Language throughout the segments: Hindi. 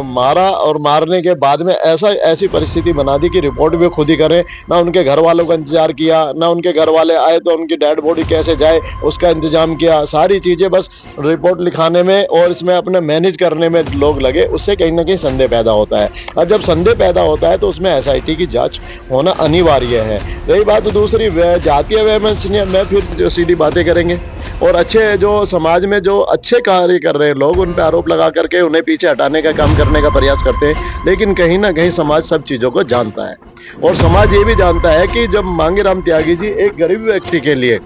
मारा और मारने के बाद में ऐसी परिस्थिति बना दी कि रिपोर्ट भी खुद ही करें, ना उनके घर वालों का इंतजार किया, ना उनके घर वाले आए तो उनकी डेड बॉडी कैसे जाए उसका इंतजाम किया। सारी चीजें बस रिपोर्ट लिखाने में और इसमें अपने मैनेज करने में लोग लगे, उससे कहीं ना कहीं संदेह पैदा होता है। और जब संदेह पैदा होता है तो उसमें एसआईटी की जांच होना अनिवार्य है। रही बात दूसरी जातीय वैमनस्य में फिर सीधी बातें करेंगे और अच्छे जो समाज में जो अच्छे कार्य कर रहे हैं लोग उन पर आरोप लगा करके उन्हें पीछे हटाने का काम करने का प्रयास करते हैं। लेकिन कहीं ना कहीं समाज सब चीजों को जानता है और समाज ये भी जानता है कि जब मांगेराम त्यागी जी एक गरीब व्यक्ति के लिए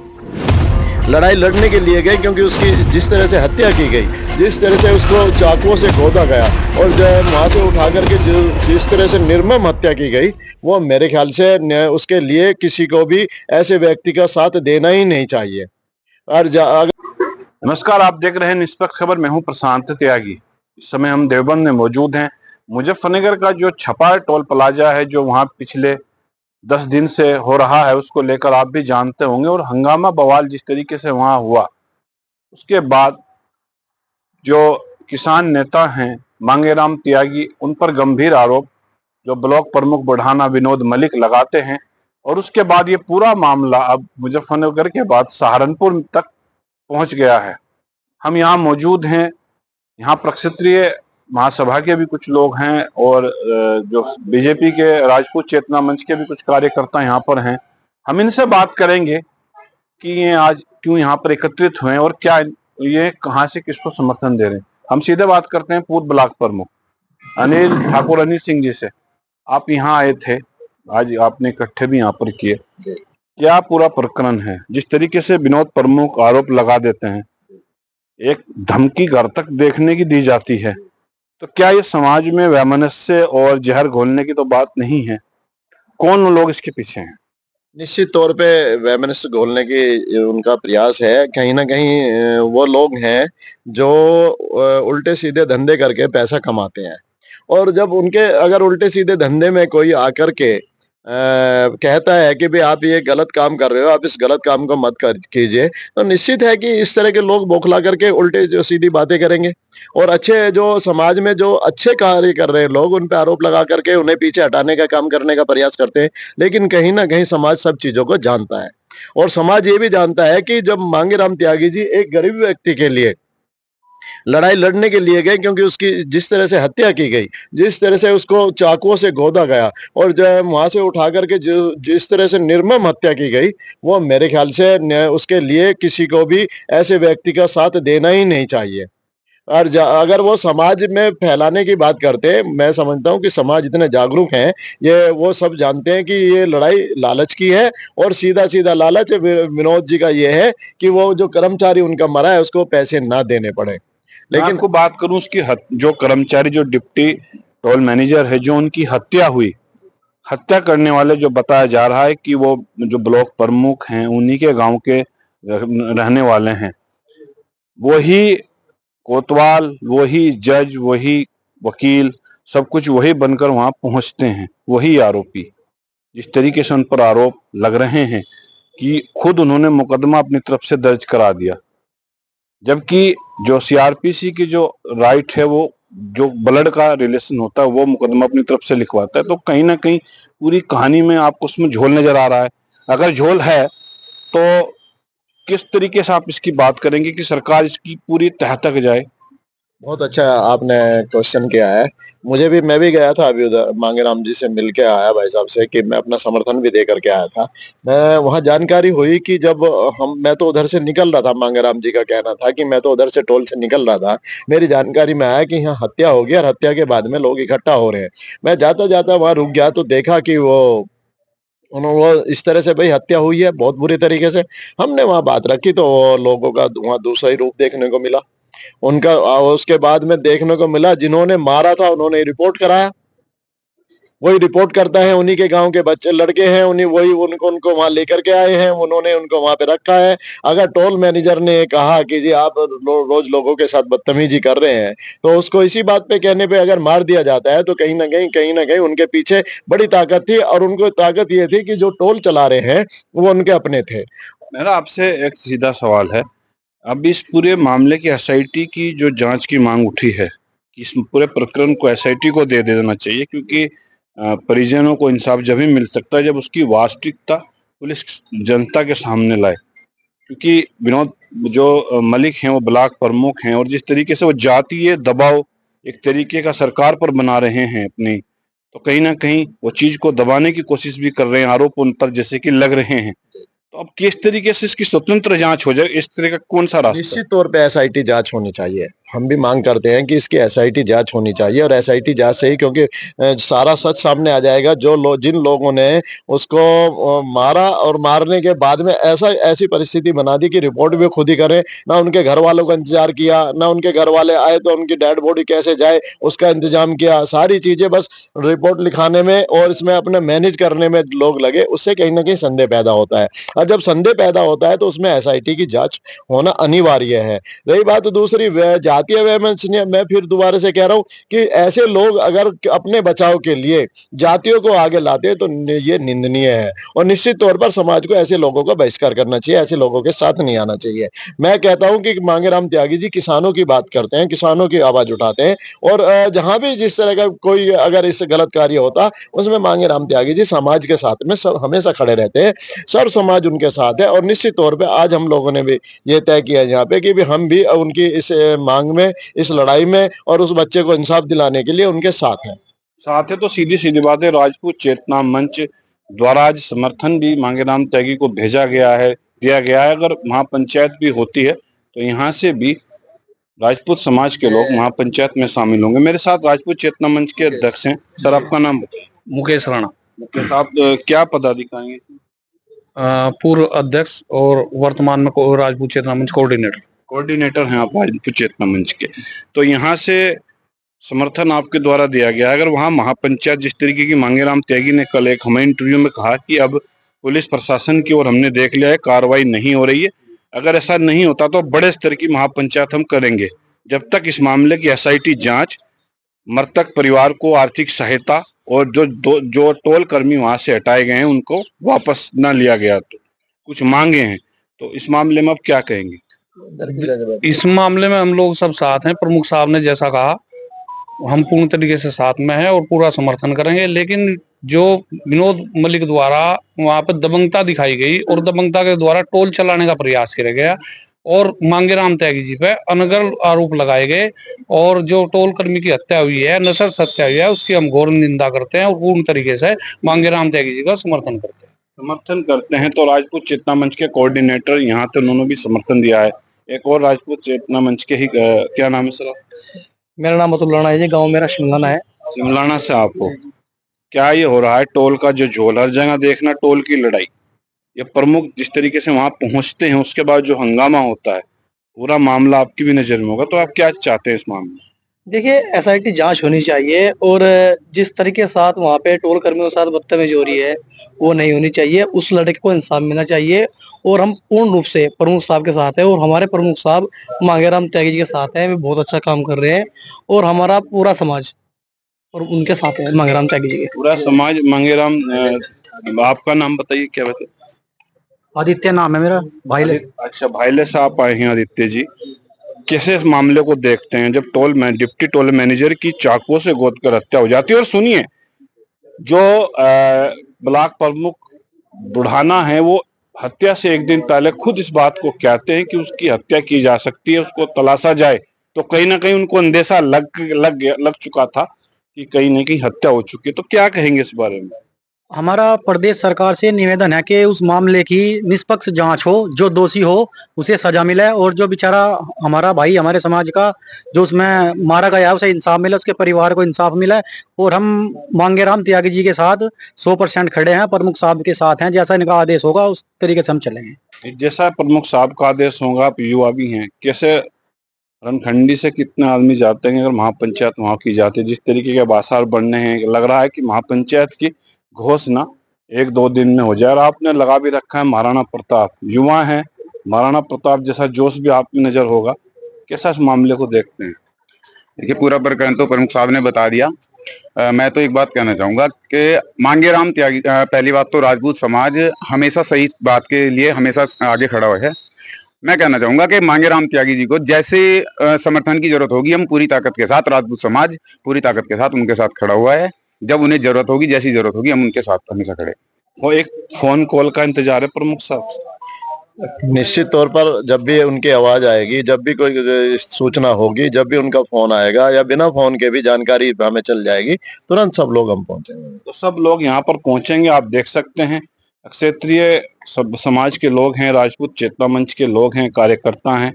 लड़ाई लड़ने के लिए गए, क्योंकि उसकी जिस तरह से हत्या की गई, जिस तरह से उसको चाकुओं से गोदा गया और जब वहां से उठा करके जिस तरह से निर्मम हत्या की गई, वो मेरे ख्याल से उसके लिए किसी को भी ऐसे व्यक्ति का साथ देना ही नहीं चाहिए। और नमस्कार, आप देख रहे हैं निष्पक्ष खबर। मैं हूं प्रशांत त्यागी। इस समय हम देवबंद में मौजूद हैं। मुजफ्फरनगर का जो छपा टोल प्लाजा है, जो वहां पिछले 10 दिन से हो रहा है, उसको लेकर आप भी जानते होंगे। और हंगामा बवाल जिस तरीके से वहां हुआ, उसके बाद जो किसान नेता हैं मांगेराम त्यागी, उन पर गंभीर आरोप जो ब्लॉक प्रमुख बुढ़ाना विनोद मलिक लगाते हैं। और उसके बाद ये पूरा मामला अब मुजफ्फरनगर के बाद सहारनपुर तक पहुंच गया है। हम यहाँ मौजूद हैं। यहाँ प्रक्षत्रिय महासभा के भी कुछ लोग हैं और जो बीजेपी के राजपूत चेतना मंच के भी कुछ कार्यकर्ता यहाँ पर हैं। हम इनसे बात करेंगे कि ये आज क्यों यहाँ पर एकत्रित हुए और क्या ये कहाँ से किसको समर्थन दे रहे हैं। हम सीधे बात करते हैं पूर्व ब्लॉक प्रमुख अनिल ठाकुर अनिल सिंह जी से। आप यहाँ आए थे, आज आपने इकट्ठे भी यहाँ पर किए, क्या पूरा प्रकरण है? जिस तरीके से विनोद प्रमुख आरोप लगा देते हैं, एक धमकी घर तक देखने की दी जाती है, तो क्या ये समाज में वैमनस्य और जहर घोलने की तो बात नहीं है? कौन लोग इसके पीछे हैं? निश्चित तौर पे वैमनस्य घोलने की उनका प्रयास है। कहीं ना कहीं वो लोग हैं जो उल्टे सीधे धंधे करके पैसा कमाते हैं और जब उनके अगर उल्टे सीधे धंधे में कोई आकर के कहता है कि भाई आप ये गलत काम कर रहे हो, आप इस गलत काम को मत कर कीजिए, तो निश्चित है कि इस तरह के लोग बौखला करके उल्टे जो सीधी बातें करेंगे और अच्छे जो समाज में जो अच्छे कार्य कर रहे हैं लोग उन पे आरोप लगा करके उन्हें पीछे हटाने का काम करने का प्रयास करते हैं। लेकिन कहीं ना कहीं समाज सब चीजों को जानता है और समाज ये भी जानता है कि जब मांगेराम त्यागी जी एक गरीब व्यक्ति के लिए लड़ाई लड़ने के लिए गए, क्योंकि उसकी जिस तरह से हत्या की गई, जिस तरह से उसको चाकुओं से गोदा गया और जब वहां से उठा करके जिस तरह से निर्मम हत्या की गई, वो मेरे ख्याल से उसके लिए किसी को भी ऐसे व्यक्ति का साथ देना ही नहीं चाहिए। और अगर वो समाज में फैलाने की बात करते हैं, मैं समझता हूँ कि समाज इतने जागरूक हैं, ये वो सब जानते हैं कि ये लड़ाई लालच की है और सीधा सीधा लालच विनोद जी का ये है कि वो जो कर्मचारी उनका मरा है उसको पैसे ना देने पड़े। लेकिन आपको बात करूं उसकी जो कर्मचारी, जो डिप्टी टोल मैनेजर है, जो उनकी हत्या हुई, हत्या करने वाले जो बताया जा रहा है कि वो जो ब्लॉक प्रमुख हैं उन्हीं के गांव के रहने वाले हैं। वही कोतवाल, वही जज, वही वकील, सब कुछ वही बनकर वहां पहुंचते हैं, वही आरोपी। जिस तरीके से उन पर आरोप लग रहे हैं कि खुद उन्होंने मुकदमा अपनी तरफ से दर्ज करा दिया, जबकि जो सीआरपीसी की जो राइट है, वो जो ब्लड का रिलेशन होता है वो मुकदमा अपनी तरफ से लिखवाता है। तो कहीं ना कहीं पूरी कहानी में आपको उसमें झोल नजर आ रहा है। अगर झोल है तो किस तरीके से आप इसकी बात करेंगे कि सरकार इसकी पूरी तह तक जाए? बहुत अच्छा आपने क्वेश्चन किया है। मैं भी गया था अभी उधर, मांगेराम जी से मिल के आया भाई साहब से कि मैं अपना समर्थन भी दे करके आया था। मैं वहाँ जानकारी हुई कि जब मैं तो उधर से निकल रहा था, मांगेराम जी का कहना था कि मैं तो उधर से टोल से निकल रहा था, मेरी जानकारी में आया कि यहाँ हत्या हो गई और हत्या के बाद में लोग इकट्ठा हो रहे हैं। मैं जाता जाता वहाँ रुक गया तो देखा कि उन्होंने इस तरह से भाई हत्या हुई है बहुत बुरी तरीके से। हमने वहाँ बात रखी तो लोगों का वहाँ दूसरा ही रूप देखने को मिला उनका। उसके बाद में देखने को मिला जिन्होंने मारा था उन्होंने रिपोर्ट कराया, वही रिपोर्ट करता है, उन्हीं के गांव के बच्चे लड़के हैं, उन्हीं वही उनको उनको वहां लेकर के आए हैं, उन्होंने उनको वहां पे रखा है। अगर टोल मैनेजर ने कहा कि जी आप रोज लोगों के साथ बदतमीजी कर रहे हैं, तो उसको इसी बात पे कहने पे अगर मार दिया जाता है तो कहीं ना कहीं उनके पीछे बड़ी ताकत थी और उनको ताकत ये थी कि जो टोल चला रहे हैं वो उनके अपने थे। मेरा आपसे एक सीधा सवाल है, अब इस पूरे मामले की एसआईटी की जो जांच की मांग उठी है, कि इस पूरे प्रकरण को एसआईटी को दे देना चाहिए, क्योंकि परिजनों को इंसाफ जब ही मिल सकता है जब उसकी वास्तविकता पुलिस जनता के सामने लाए। क्योंकि विनोद जो मलिक हैं वो ब्लॉक प्रमुख हैं, और जिस तरीके से वो जातीय दबाव एक तरीके का सरकार पर बना रहे हैं अपनी, तो कहीं ना कहीं वो चीज को दबाने की कोशिश भी कर रहे हैं, आरोप उन पर जैसे कि लग रहे हैं। तो अब किस तरीके से इसकी स्वतंत्र जांच हो जाए, इस तरह का कौन सा रास्ता? निश्चित तौर पे एसआईटी जांच होनी चाहिए। हम भी मांग करते हैं कि इसकी एसआईटी जांच होनी चाहिए, और एसआईटी जांच से ही, क्योंकि सारा सच सामने आ जाएगा। जिन लोगों ने उसको मारा, और मारने के बाद में ऐसी परिस्थिति बना दी कि रिपोर्ट भी खुद ही करें, ना उनके घर वालों का इंतजार किया, ना उनके घर वाले आए तो उनकी डेड बॉडी कैसे जाए उसका इंतजाम किया। सारी चीजें बस रिपोर्ट लिखाने में और इसमें अपने मैनेज करने में लोग लगे, उससे कहीं ना कहीं संदेह पैदा होता है। और जब संदेह पैदा होता है तो उसमें एसआईटी की जांच होना अनिवार्य है। रही बात दूसरी जातीय वैमनस्य, मैं फिर दोबारा से कह रहा हूँ कि ऐसे लोग अगर अपने बचाव के लिए जातियों को आगे लाते हैं तो ये निंदनीय है, और निश्चित तौर पर समाज को ऐसे लोगों का बहिष्कार करना चाहिए, ऐसे लोगों के साथ नहीं आना चाहिए। मैं कहता हूं कि मांगेराम त्यागी जी किसानों की बात करते हैं, किसानों की आवाज उठाते हैं, और जहां भी जिस तरह का कोई अगर इस गलत कार्य होता उसमें मांगेराम त्यागी जी समाज के साथ में सब हमेशा खड़े रहते हैं। सर्व समाज उनके साथ है, और निश्चित तौर पर आज हम लोगों ने भी ये तय किया है यहाँ पे कि भी हम भी उनकी इस मांग में, इस लड़ाई में, और उस बच्चे को इंसाफ दिलाने के लिए उनके साथ हैं। साथ है तो सीधी सीधी बात है, राजपूत चेतना मंच द्वारा आज समर्थन भी मांगेराम त्यागी को भेजा गया है, दिया गया है। अगर महापंचायत भी होती है तो यहाँ से भी राजपूत समाज के लोग महापंचायत में शामिल होंगे। मेरे साथ राजपूत चेतना मंच के अध्यक्ष हैं। सर, आपका नाम बताइए। मुकेश राणा, मुकेश, आप क्या पदाधिकारी हैं? पूर्व अध्यक्ष और वर्तमान में राजपूत चेतना मंच कोऑर्डिनेटर। कोऑर्डिनेटर हैं आप राजपूत चेतना मंच के। तो यहाँ से समर्थन आपके द्वारा दिया गया है। अगर वहाँ महापंचायत जिस तरीके की मांगेराम त्यागी ने कल एक हमें इंटरव्यू में कहा कि अब पुलिस प्रशासन की ओर हमने देख लिया है, कार्रवाई नहीं हो रही है, अगर ऐसा नहीं होता तो बड़े स्तर की महापंचायत हम करेंगे। जब तक इस मामले की एसआईटी जांच, मृतक परिवार को आर्थिक सहायता, और जो टोल कर्मी वहां से हटाए गए हैं उनको वापस न लिया गया, तो कुछ मांगे हैं, तो इस मामले में अब क्या कहेंगे? इस मामले में हम लोग सब साथ हैं। प्रमुख साहब ने जैसा कहा हम पूर्ण तरीके से साथ में हैं और पूरा समर्थन करेंगे। लेकिन जो विनोद मलिक द्वारा वहां पर दबंगता दिखाई गई और दबंगता के द्वारा टोल चलाने का प्रयास किया गया और मांगेराम त्यागी जी पे अनगढ़ आरोप लगाए गए, और जो टोल कर्मी की हत्या हुई है, नृशंस हत्या हुई है, उसकी हम घोर निंदा करते हैं और पूर्ण तरीके से मांगेराम त्यागी जी का समर्थन करते हैं। तो राजपूत चेतना मंच के कोऑर्डिनेटर यहाँ थे, उन्होंने भी समर्थन दिया है। एक और राजपूत चेतना मंच के ही क्या नाम है सर? मेरा नाम अतुल राणा है जी, गांव मेरा शिमलाना है। शिमलाना से आप हो। क्या ये हो रहा है टोल का जो झोल, हर जगह देखना टोल की लड़ाई, ये प्रमुख जिस तरीके से वहां पहुंचते हैं उसके बाद जो हंगामा होता है, पूरा मामला आपकी भी नजर में होगा, तो आप क्या चाहते हैं इस मामले में? देखिए, एसआईटी जांच होनी चाहिए, और जिस तरीके के साथ वहाँ पे टोल कर्मियों के साथ बदतमीजी हो रही है वो नहीं होनी चाहिए। उस लड़के को इंसाफ मिलना चाहिए, और हम पूर्ण रूप से प्रमुख साहब के साथ हैं, और हमारे प्रमुख साहब मांगेराम त्यागी जी के साथ हैं। वे बहुत अच्छा काम कर रहे हैं, और हमारा पूरा समाज और उनके साथ है, मांगेराम त्यागी जी के। पूरा समाज मांगेराम। आपका नाम बताइए, क्या बताइए? आदित्य नाम है मेरा, भाईले। अच्छा, भाईले से आप आए हैं आदित्य जी। कैसे इस मामले को देखते हैं जब डिप्टी टोल मैनेजर की चाकुओं से गोद कर हत्या हो जाती है? और सुनिए, जो ब्लॉक प्रमुख बुढ़ाना है वो हत्या से एक दिन पहले खुद इस बात को कहते हैं कि उसकी हत्या की जा सकती है, उसको तलाशा जाए। तो कहीं ना कहीं उनको अंदेशा लग चुका था कि कहीं ना कहीं हत्या हो चुकी है। तो क्या कहेंगे इस बारे में? हमारा प्रदेश सरकार से निवेदन है कि उस मामले की निष्पक्ष जांच हो, जो दोषी हो उसे सजा मिले, और जो बेचारा हमारा भाई, हमारे समाज का जो उसमें मारा गया है, उसे इंसाफ मिले, उसके परिवार को इंसाफ मिले। और हम मांगेराम त्यागी जी के साथ 100% खड़े हैं, प्रमुख साहब के साथ हैं। जैसा इनका आदेश होगा उस तरीके से हम चलेंगे। जैसा प्रमुख साहब का आदेश होगा, आप युवा भी हैं, कैसे रणखंडी से कितने आदमी जाते हैं अगर महापंचायत वहां की जाती है? जिस तरीके के बासार बनने हैं, लग रहा है कि महापंचायत की घोषणा 1-2 दिन में हो जाए। और आपने लगा भी रखा है महाराणा प्रताप, युवा है, महाराणा प्रताप जैसा जोश भी आप में नजर होगा। कैसा इस मामले को देखते हैं? देखिए, पूरा प्रकरण तो प्रमुख साहब ने बता दिया। मैं तो एक बात कहना चाहूंगा कि मांगेराम त्यागी, पहली बात तो राजपूत समाज हमेशा सही बात के लिए हमेशा आगे खड़ा हुआ है। मैं कहना चाहूंगा कि मांगेराम त्यागी जी को जैसे समर्थन की जरूरत होगी, हम पूरी ताकत के साथ, राजपूत समाज पूरी ताकत के साथ उनके साथ खड़ा हुआ है। जब उन्हें जरूरत होगी, जैसी जरूरत होगी, हम उनके साथ हमेशा खड़े। वो एक फोन कॉल का इंतजार है प्रमुख साहब। निश्चित तौर पर जब भी उनकी आवाज आएगी, जब भी कोई सूचना होगी, जब भी उनका फोन आएगा या बिना फोन के भी जानकारी हमें चल जाएगी, तुरंत सब लोग हम पहुंचेंगे। तो सब लोग यहाँ पर पहुंचेंगे। आप देख सकते हैं क्षेत्रीय सब समाज के लोग हैं, राजपूत चेतना मंच के लोग हैं, कार्यकर्ता हैं,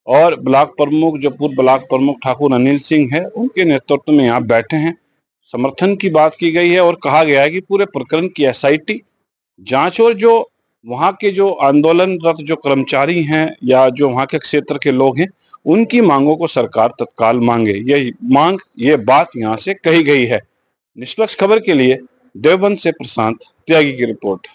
और ब्लॉक प्रमुख जो पूर्व ब्लॉक प्रमुख ठाकुर अनिल सिंह है, उनके नेतृत्व में यहाँ बैठे हैं। समर्थन की बात की गई है और कहा गया है कि पूरे प्रकरण की एसआईटी जांच, और जो वहां के जो आंदोलनरत जो कर्मचारी हैं या जो वहां के क्षेत्र के लोग हैं, उनकी मांगों को सरकार तत्काल मांगे, ये बात यहाँ से कही गई है। निष्पक्ष खबर के लिए देवबंद से प्रशांत त्यागी की रिपोर्ट।